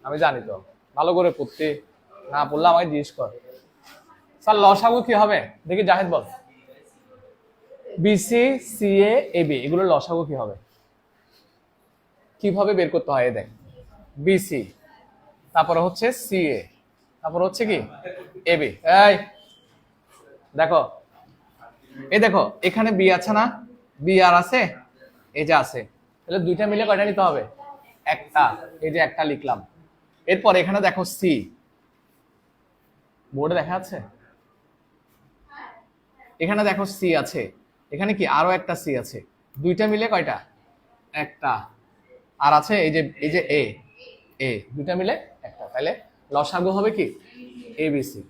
আমি জানি তো। ভালো করে পড়তে না পড়লে আমাকে জিজ্ঞেস কর। স্যার লসাগু কি হবে দেখি, জাহিদ বল। বিসি সি এ বি এগুলো লসাগু কি হবে, কিভাবে বের করতে হয় দেখ। বিসি, তারপরে হচ্ছে সি এ, তারপর হচ্ছে কি এ বি। এই দেখো, এই দেখো এখানে বি আছে না, বি আর আছে, এই যে আছে, তাহলে দুইটা মিলে কয়টা নিতে হবে? একটা। এই যে একটা লিখলাম। এরপর এখানে দেখো সি, বোর্ডে দেখা যাচ্ছে? এখানে দেখো সি আছে, এখানে কি আরো একটা সি আছে, দুইটা মিলে কয়টা? একটা। আর আছে এই যে এ, এ দুইটা মিলে একটা, তাহলে লসাগু হবে কি এবিসি।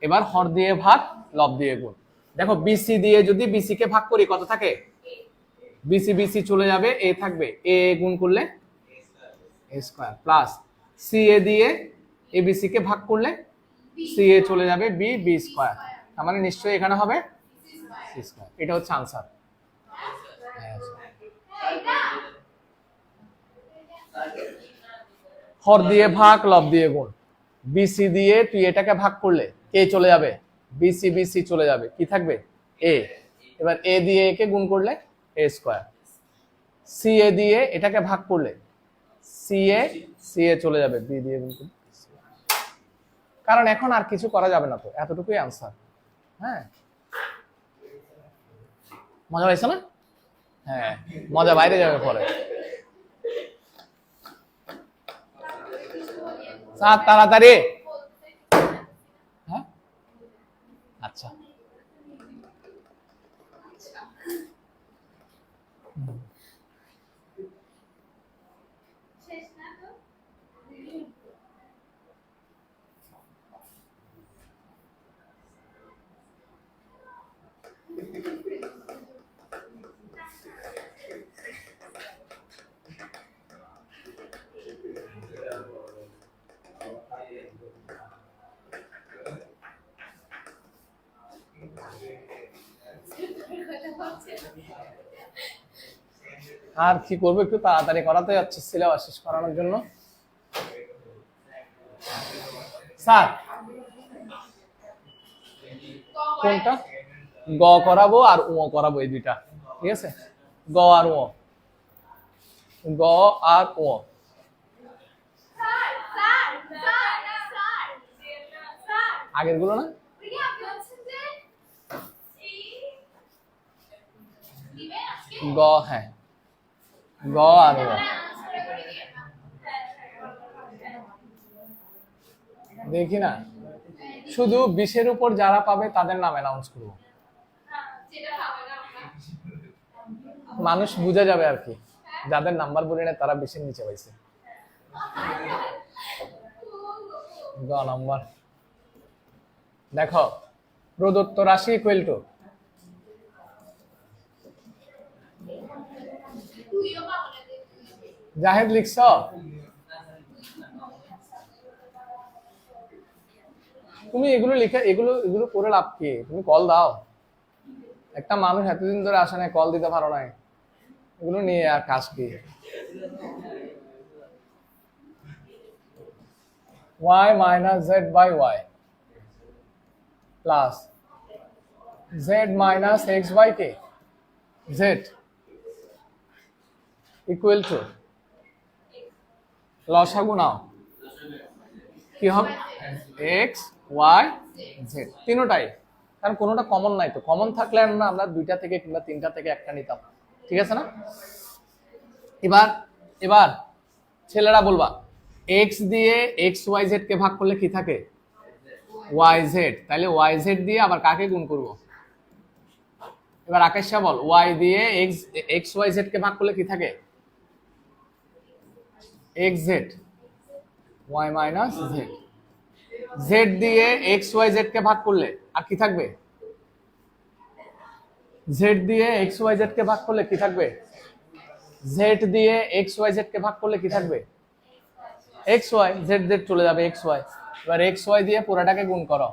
এবার হর দিয়ে ভাগ, লব দিয়ে গুণ। দেখো বিসি দিয়ে যদি বিসি কে ভাগ করি কত থাকে? বিসি বিসি চলে যাবে, এ থাকবে, এ গুণ করলে এ স্কয়ার, প্লাস সি এ দিয়ে এবিসি কে ভাগ করলে সি এ চলে যাবে, বি বি স্কয়ার, তার মানে নিশ্চয়ই এখানে হবে সি স্কয়ার। এটা হচ্ছে আনসার। হর দিয়ে ভাগ, লব দিয়ে গুণ। বিসি দিয়ে তুই এটাকে ভাগ করলে কে চলে যাবে? বিসি বিসি চলে যাবে, কি থাকবে? এ। এবার এ দিয়ে একে গুণ করলে এ স্কয়ার। সি এ দিয়ে এটাকে ভাগ করলে সি এ চলে যাবে, বি দিয়ে গুণ করলে। কারণ এখন আর কিছু করা যাবে না, তো এতটুকুই আনসার। হ্যাঁ মজা পাইছো না? হ্যাঁ মজা বাইরে যাবে পরে। স্যার তাড়াতাড়ি। হ্যাঁ আচ্ছা আর কি করবো, একটু তাড়াতাড়ি করাতে যাচ্ছে সিলেবাস শেষ করানোর জন্য। স্যার কোনটা? গ করাবো আর উ করাবো, এই দুইটা ঠিক আছে। গ আর উ, গ আর উ। আগের গুলো না, গ, হ্যাঁ গ আর উ। দেখি না, শুধু 20-এর উপর যারা পাবে তাদের নাম অ্যানাউন্স করবো, মানুষ বুঝে যাবে আর কি, যাদের নাম্বার বলি না তারা 20-এর নিচে পাইছে। গ নাম্বার দেখো, প্রদত্ত রাশি ইকুয়াল টু, জাহেদ লিখছ? তুমি এগুলো লিখে এগুলো এগুলো করে লাভ কি? তুমি কল দাও, একটা মানুষ এতদিন ধরে আসে না, কল দিতে পারো না, এগুলো নিয়ে আর কাজ কি? y minus z by y plus z minus x by k, z equal to, লসাগু নাও কি হবে? x y z তিনটাই, কারণ কোনোটা কমন নাই, তো কমন থাকলে আমরা দুইটা থেকে কিংবা তিনটা থেকে একটা নিতাম, ঠিক আছে না? এবার এবার ছেলেরা বলবা x দিয়ে x y z কে ভাগ করলে কি থাকে? y z, তাহলে y z দিয়ে আবার কাকে গুণ করব? এবার আকাশা বল, ওয়াই দিয়ে এক্স ওয়াই জেড কে ভাগ করলে কি থাকে? X z, y minus z. Z দিয়ে এক্স ওয়াই জেড কে ভাগ করলে আর কি থাকবে? জেড দিয়ে এক্স ওয়াই জেড কে ভাগ করলে কি থাকবে? জেড দিয়ে এক্স ওয়াই জেড কে ভাগ করলে কি থাকবে? এক্স ওয়াই, জেড জেড চলে যাবে, এক্স ওয়াই। এবার এক্স ওয়াই দিয়ে পুরাটাকে গুণ করো,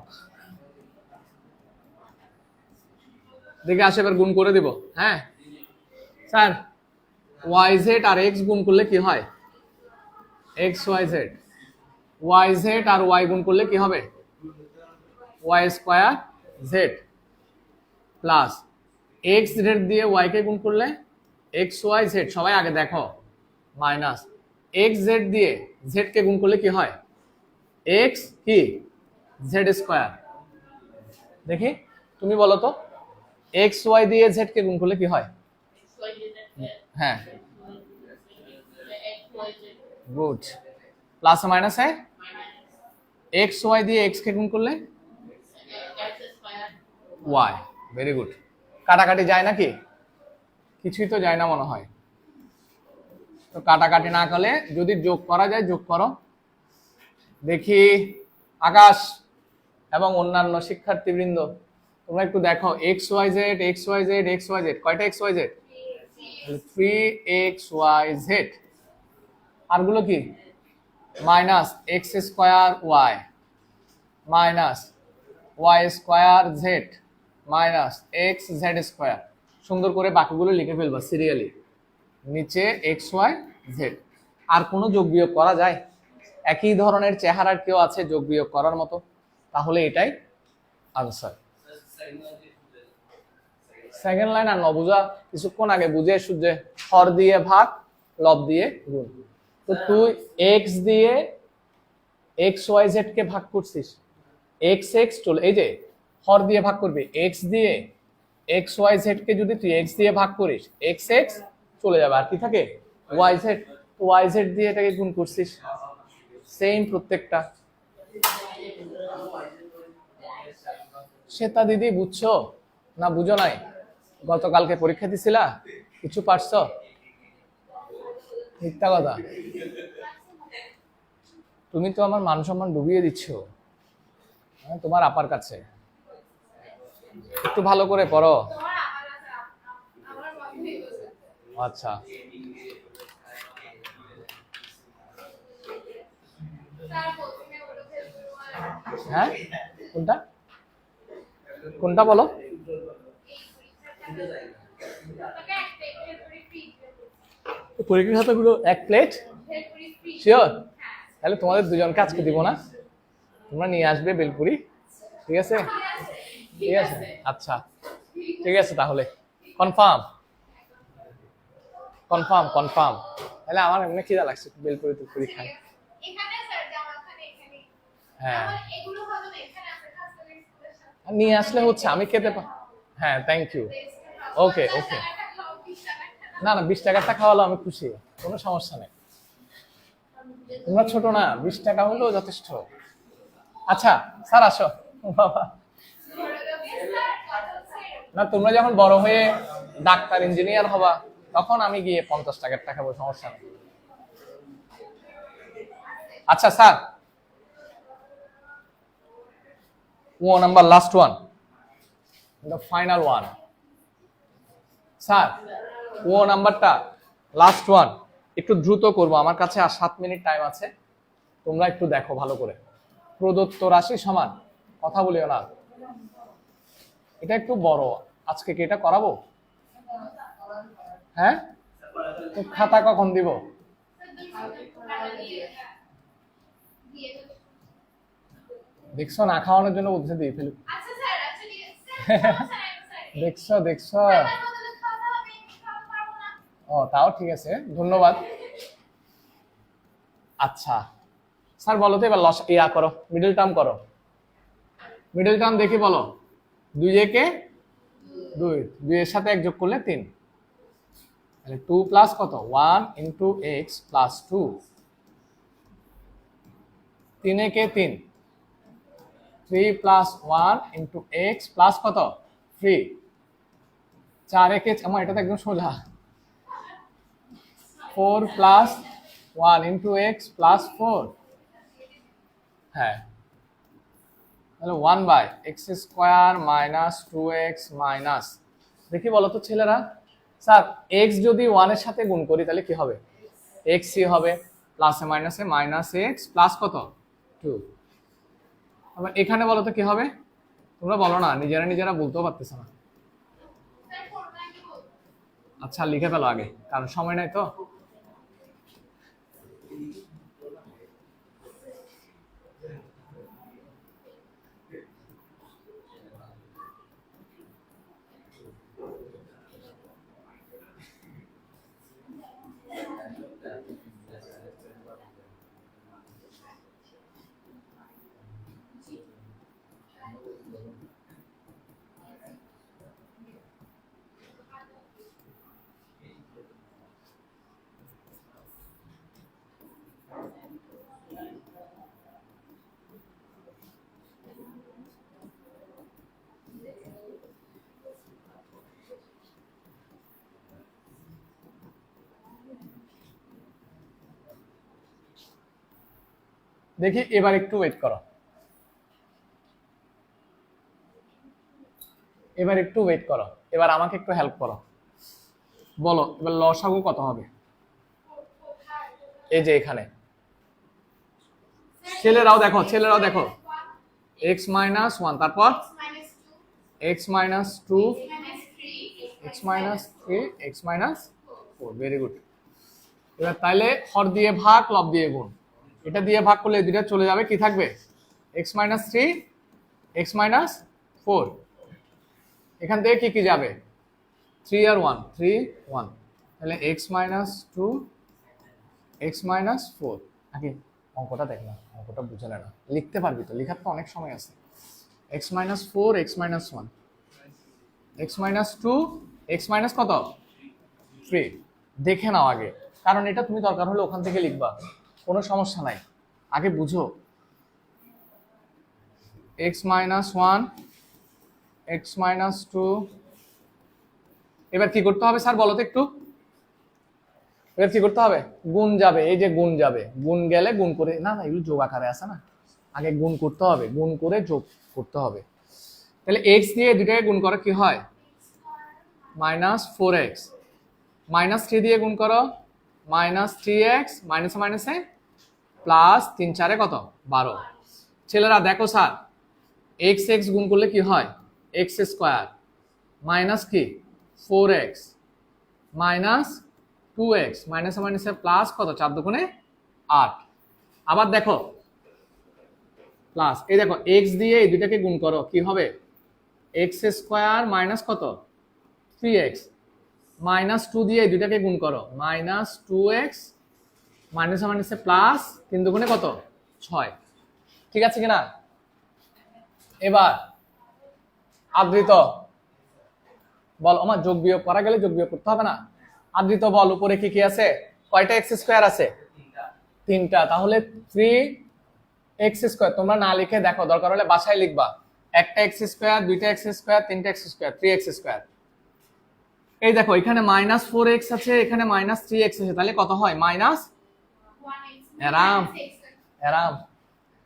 দেখে আসে, এবার গুণ করে দিব। হ্যাঁ স্যার, ওয়াই জেড আর এক্স গুণ করলে কি হয়? X Y Z. Y Z আর ওয়াই গুণ করলে কি হবে? Y square Z plus X Z দিয়ে ওয়াই কে গুণ করলে এক্স ওয়াই জেড, সবাই আগে দেখো, মাইনাস এক্স জেড দিয়ে জেড কে গুণ করলে কি হয়? এক্স কি জেড স্কোয়ার। দেখি তুমি বলো তো, এক্স ওয়াই দিয়ে জেড কে গুণ করলে কি হয়? হ্যাঁ গুড, প্লাস মাইনাস है, এক্স ওয়াই দিয়ে এক্স কে গুণ করলে ওয়াই। Very good. কাটাকাটি যায় নাকি? কিছুই তো যায় না মনে হয়। তো কাটাকাটি না করলে যদি যোগ করা যায় যোগ করো দেখি। আকাশ এবং অন্যান্য শিক্ষার্থীবৃন্দ, তোমরা একটু দেখো, x Y z x Y z x Y z, কয়টা এক্স ওয়াই জেড? 3xyz। আরগুলো কি? Minus x square y minus y square z minus x z square. সুন্দর করে বাকিগুলো লিখে ফেলবা সিরিয়ালি, নিচে এক্স ওয়াই জেড। আর কোনো যোগ বিয়োগ করা যায়? একই ধরনের চেহারার কেউ আছে যোগ বিয়োগ করার মতো? তাহলে এটাই আনসার। সেকেন্ড লাইন আর নবুঝা, কিছুক্ষণ আগে বুঝে সূর্যে হর দিয়ে ভাগ, লব দিয়ে গুণ। তো তুই এক্স দিয়ে এক্স ওয়াই জেড কে ভাগ করছিস, এক্স এক্স চলে, এই যে হর দিয়ে ভাগ করবি, এক্স দিয়ে এক্স ওয়াই জেড কে যদি তুই এক্স দিয়ে ভাগ করিস, এক্স এক্স চলে যাবে, আর কি থাকে? Y Z. ওয়াই জেড দিয়ে এটাকে গুণ করছিস, সেম প্রত্যেকটা। শ্বেতা দিদি বুঝছো না বুঝো নাই? গতকালকে পরীক্ষা দিছিলা, কিছু পারছো? মিথ্যা কথা, তুমি তো আমার মান সম্মান ডুবিয়ে দিচ্ছ তোমার আপার কাছে। একটু ভালো করে পড়ো। আচ্ছা হ্যাঁ, কোনটা কোনটা বলো? পরীক্ষার খাতাগুলো এক প্লেট শিওর? তাহলে তোমাদের দুজনকে আজকে দিব না, তোমরা নিয়ে আসবে বেলপুরি, ঠিক আছে? ঠিক আছে, আচ্ছা ঠিক আছে, তাহলে কনফার্ম কনফার্ম কনফার্ম। তাহলে আমার এমনি খিদা লাগছে, বেলপুরি টেলপুরি খাই। হ্যাঁ নিয়ে আসলে হচ্ছে, আমি খেতে হ্যাঁ থ্যাংক ইউ। ওকে ওকে, না না 20 টাকারটা খাওয়ালো আমি খুশি, কোনো সমস্যা নেই। তোমরা ছোট না, 20 টাকা হলেও যথেষ্ট। আচ্ছা স্যার আসো বাবা। না তোমরা যখন বড় হয়ে ডাক্তার ইঞ্জিনিয়ার হবা তখন আমি গিয়ে 50 টাকার টাকা খাবো, সমস্যা নেই। আচ্ছা স্যার, ও number last one, the final one. Sir ও নাম্বারটা লাস্ট ওয়ান, একটু দ্রুত করবো, আমার কাছে আর 7 মিনিট টাইম আছে। তোমরা একটু দেখো ভালো করে। প্রদত্ত রাশি সমান, কথা বলিও না, এটা একটু বড়, আজকে কি এটা করাবো? হ্যাঁ, তো খাতা কখন দিব? দেখছো না খাওয়ানোর জন্য বলছে দিয়ে ফেলু। দেখছো দেখছো, ও তাও ঠিক আছে, ধন্যবাদ। আচ্ছা স্যার বলো তো এবার লস ইয়া করো, মিডল টার্ম করো। মিডল টার্ম দেখি বলো, 2 একে 2, 2 এর সাথে 1 যোগ করলে 3, তাহলে 2 প্লাস কত 1 ইন্টু এক্স প্লাস 2, 3 একে 3, 3 প্লাস 1 ইন্টু এক্স প্লাস কত 3, 4 একে আমার এটা তো একদম সোজা। 4 প্লাস 1 ইন্টু এক্স প্লাস 4, হ্যাঁ তাহলে 1 by x square minus 2x minus, দেখি বলো তো ছেলেরা, স্যার এক্স যদি 1 এর সাথে গুণ করি তাহলে কি হবে? এক্সই হবে, প্লাসে মাইনাসে মাইনাস এক্স প্লাস কত 2। আবার এখানে বলো তো কি হবে? তোমরা বলো না, নিজেরা নিজেরা বলতেও পারতেছে না। আচ্ছা লিখে ফেলো আগে, কারণ সময় নাই তো। দেখি এবার একটু ওয়েট করো, এবার একটু ওয়েট করো, এবার আমাকে একটু হেল্প করো। বলো এবার লসাগু কত হবে? এই যে এখানে ছেলেরাও দেখো, ছেলেরাও দেখো, এক্স মাইনাস 1, তারপর x minus 2, x minus 3, x minus 4, very good. এবার তাইলে হর দিয়ে ভাগ, লব দিয়ে গুণ, এটা দিয়ে ভাগ করলে দুইটা চলে যাবে, কি থাকবে? এক্স মাইনাস 3, এক্স মাইনাস 4, এখান থেকে কি কি যাবে? 3 আর 1, 3 1, তাহলে এক্স মাইনাস 2, এক্স মাইনাস 4। নাকি অঙ্কটা দেখ না, অঙ্কটা বুঝে না, লিখতে পারবি তো, লিখার তো অনেক সময় আছে। X minus 4, x minus 1, x minus 2, x minus কত 3, দেখে নাও আগে, কারণ এটা তুমি দরকার হলে ওখান থেকে লিখবা, কোনো সমস্যা নাই, আগে বুঝো। এক্স মাইনাস 1, এক্স মাইনাস 2, এবার কি করতে হবে স্যার বলো তো একটু? এবার কি করতে হবে? গুণ যাবে, এই যে গুণ যাবে, গুণ গেলে গুণ করে, না না এগুলো যোগ আকারে আছে না, আগে গুণ করতে হবে, গুণ করে যোগ করতে হবে। তাহলে এক্স দিয়ে দুটাকে গুণ করো, কি হয়? মাইনাস 4x, মাইনাস 3 দিয়ে গুণ করো, মাইনাস 3x, মাইনাসে মাইনাসে প্লাস 3 4 কত 12। ছেলেরা দেখো স্যার, এক্স এক্স গুণ করলে কি হয়? এক্স স্কোয়ার মাইনাস কি 4x মাইনাস 2x, মাইনাসে মাইনাসে প্লাস কত 4 দুগুণে 8। আবার দেখো প্লাস, এই দেখো এক্স দিয়ে এই দুটাকে গুণ করো, কি হবে? এক্স স্কোয়ার মাইনাস কত 3x, মাইনাস 2 দিয়ে এই দুটাকে গুণ করো, মাইনাস 2x, মাইনাসে মাইনাসে প্লাস 3 দুগুণে কত 6। ঠিক আছে কিনা? এবার আদৃত বল, আমার যোগ বিয়োগ করা গেলে যোগ বিয়োগ করতে হবে না? আদৃত বল, উপরে কি কি আছে? কয়টা এক্স স্কোয়ার আছে? 3টা, তাহলে 3x স্কোয়ার। তোমরা না লিখে দেখো, দরকার হলে বাসায় লিখবা, একটা এক্স স্কোয়ার, দুইটা এক্স স্কোয়ার, তিনটা এক্স স্কোয়ার, 3x স্কোয়ার। এই দেখো এখানে মাইনাস 4x আছে, এখানে মাইনাস 3x আছে, তাহলে কত হয়? মাইনাস এরাম এরাম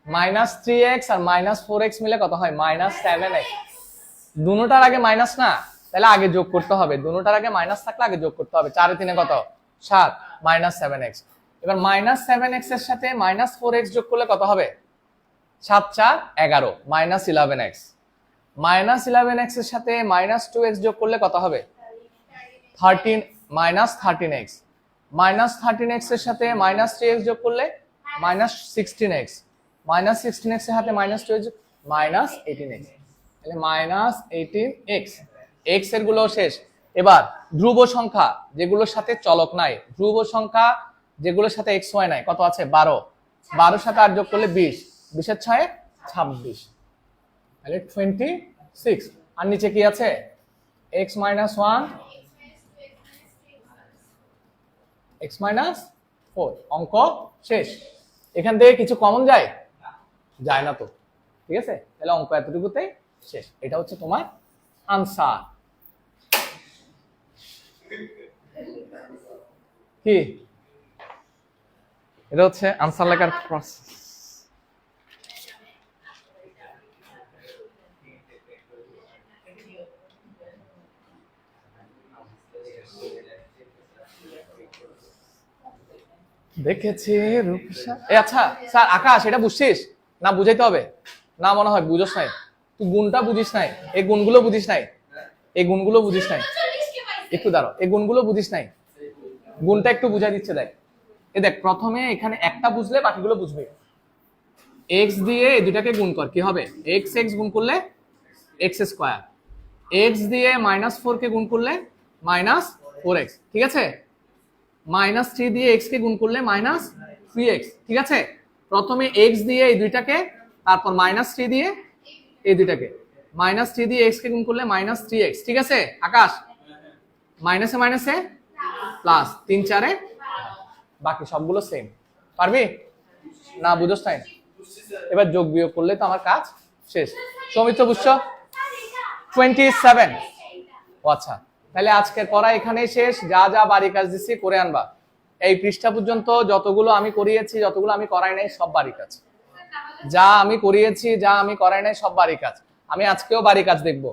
মাইনাস 3x আর মাইনাস 4x মিলে কত হয়? Minus 7x। দুটোটার আগে মাইনাস না, তাহলে আগে যোগ করতে হবে, দুটোটার আগে মাইনাস থাকলে আগে যোগ করতে হবে। 4 এ 3 কত 7, মাইনাস 7x। এবার মাইনাস 7x এর সাথে মাইনাস 4x যোগ করলে কত হবে? 7 4 11, মাইনাস 11x। মাইনাস 11x এর সাথে মাইনাস 2x যোগ করলে কত হবে? 13, মাইনাস 13x। মাইনাস 13x এর সাথে মাইনাস 3x যোগ করলে মাইনাস 16x। মাইনাস 16x এর সাথে মাইনাস 2x, মাইনাস 18x। তাহলে মাইনাস 18x। x এর গুলো শেষ। এবার ধ্রুব সংখ্যা যেগুলোর সাথে চলক নাই, ধ্রুব সংখ্যা যেগুলোর সাথে x y নাই, কত আছে? 12। 12 সাথে 8 যোগ করলে 20, 20 এর 6 26, তাহলে 26। আর নিচে কি আছে? x minus 1, x minus 4, অঙ্ক শেষ। এখান থেকে কিছু কমন যায়? যায় না তো, ঠিক আছে? তাহলে অঙ্ক এতটুকুতেই শেষ। এটা হচ্ছে তোমার আনসার। কি এটা হচ্ছে আনসার লেখার প্রসেস। দেখেছি রূপসা আচ্ছা স্যার আকাশ এটা বুঝছিস না? বুঝাইতে হবে না মনে হয় বুঝোস নাই তুই গুণটা বুঝিস নাই, এই গুণগুলো বুঝিস নাই, এই গুণগুলো বুঝিস নাই। একটু দাঁড়াও, এই গুণগুলো বুঝিস নাই, গুণটা একটু বুঝাই দিচ্ছে দেখ। এ দেখ প্রথমে এখানে একটা বুঝলে বাকিগুলো বুঝবে। এক্স দিয়ে এই দুটাকে গুণ কর, কি হবে? এক্স এক্স গুণ করলে এক্স স্কোয়ার, এক্স দিয়ে -4 কে গুণ করলে -4x, ঠিক আছে? -3 দিয়ে x কে গুণ করলে -3x, ঠিক আছে? প্রথমে x দিয়ে এই দুইটাকে, তারপর -3 দিয়ে এই দুইটাকে, -3 দিয়ে x কে গুণ করলে -3x, ঠিক আছে? আকাশ মাইনাসে মাইনাসে প্লাস, 3 4 বাকি সবগুলো সেম। পারবি না? বুঝোস নাই? এবার যোগ বিয়োগ করলে তো আমার কাজ শেষ। সৌমিত্র বুঝছো? 27। ও আচ্ছা, তাহলে আজকের পড়া এখানেই শেষ। যা যা বাড়ি কাজ দিচ্ছি করে আনবা। এই পৃষ্ঠা পর্যন্ত যতগুলো আমি করিয়েছি, যতগুলো আমি করাই নাই সব বাড়ি কাজ। যা আমি করিয়েছি, যা আমি করাই নাই সব বাড়ি কাজ। আমি আজকেও বাড়ি কাজ দেখবো।